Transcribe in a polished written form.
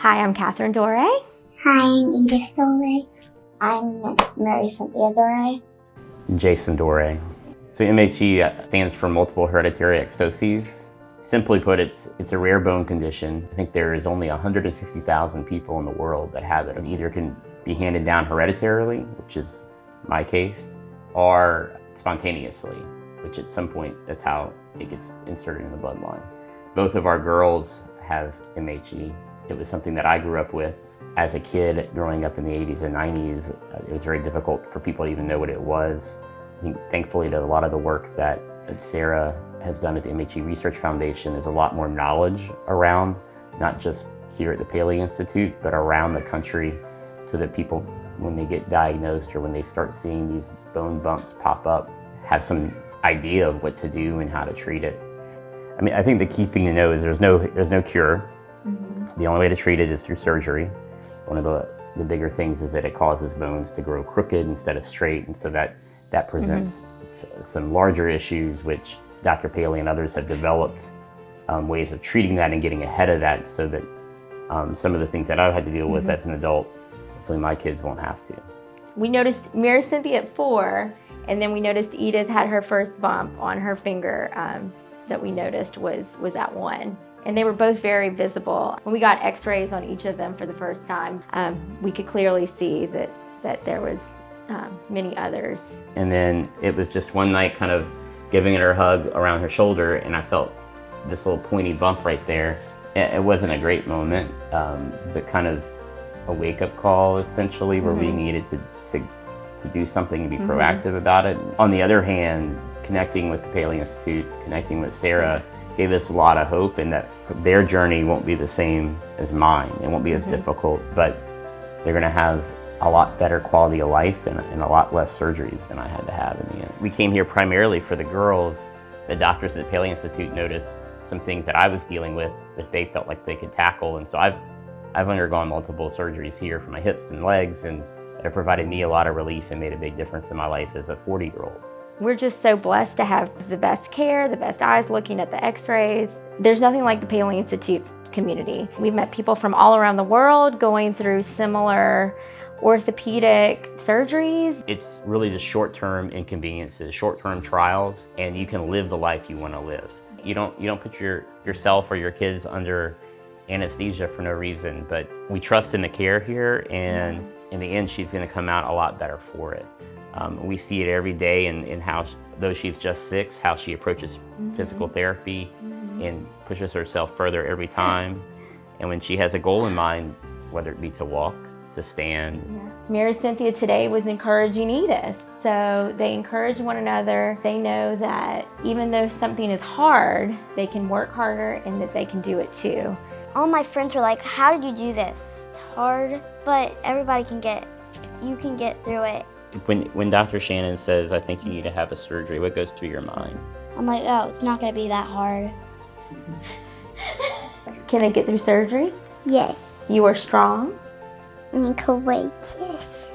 Hi, I'm Katherine Doré. Hi, I'm Edith Doré. I'm Mary-Cynthia Doré. Jason Doré. So MHE stands for Multiple Hereditary Exostoses. Simply put, it's a rare bone condition. I think there is only 160,000 people in the world that have it. It either can be handed down hereditarily, which is my case, or spontaneously, which at some point, that's how it gets inserted in the bloodline. Both of our girls have MHE. It was something that I grew up with. As a kid, growing up in the 80s and 90s, it was very difficult for people to even know what it was. I think thankfully to a lot of the work that Sarah has done at the MHE Research Foundation, there's a lot more knowledge around, not just here at the Paley Institute, but around the country, so that people, when they get diagnosed or when they start seeing these bone bumps pop up, have some idea of what to do and how to treat it. I mean, I think the key thing to know is there's no cure. The only way to treat it is through surgery. One of the bigger things is that it causes bones to grow crooked instead of straight, and so that presents some larger issues, which Dr. Paley and others have developed ways of treating that and getting ahead of that, so that some of the things that I've had to deal with as an adult, hopefully my kids won't have to. We noticed Mary-Cynthia at 4, and then we noticed Edith had her first bump on her finger that we noticed was at 1. And they were both very visible. When we got x-rays on each of them for the first time, we could clearly see that there was many others. And then it was just one night kind of giving her a hug around her shoulder, and I felt this little pointy bump right there. It wasn't a great moment, but kind of a wake-up call essentially, where we needed to do something and be proactive about it. On the other hand, connecting with the Paley Institute, connecting with Sarah, gave us a lot of hope, and that their journey won't be the same as mine. It won't be as difficult, but they're gonna have a lot better quality of life and a lot less surgeries than I had to have in the end. We came here primarily for the girls. The doctors at the Paley Institute noticed some things that I was dealing with that they felt like they could tackle, and so I've undergone multiple surgeries here for my hips and legs, and it provided me a lot of relief and made a big difference in my life as a 40-year-old. We're just so blessed to have the best care, the best eyes looking at the x-rays. There's nothing like the Paley Institute community. We've met people from all around the world going through similar orthopedic surgeries. It's really just short-term inconveniences, short-term trials, and you can live the life you want to live. You don't put yourself or your kids under anesthesia for no reason, but we trust in the care here, and in the end, she's going to come out a lot better for it. We see it every day in how, though she's just 6, how she approaches physical therapy and pushes herself further every time. And when she has a goal in mind, whether it be to walk, to stand. Mary-Cynthia today was encouraging Edith. So they encourage one another. They know that even though something is hard, they can work harder and that they can do it too. All my friends were like, how did you do this? It's hard, but you can get through it. When Dr. Shannon says, I think you need to have a surgery, what goes through your mind? I'm like, oh, it's not gonna be that hard. Can they get through surgery? Yes. You are strong? I'm courageous.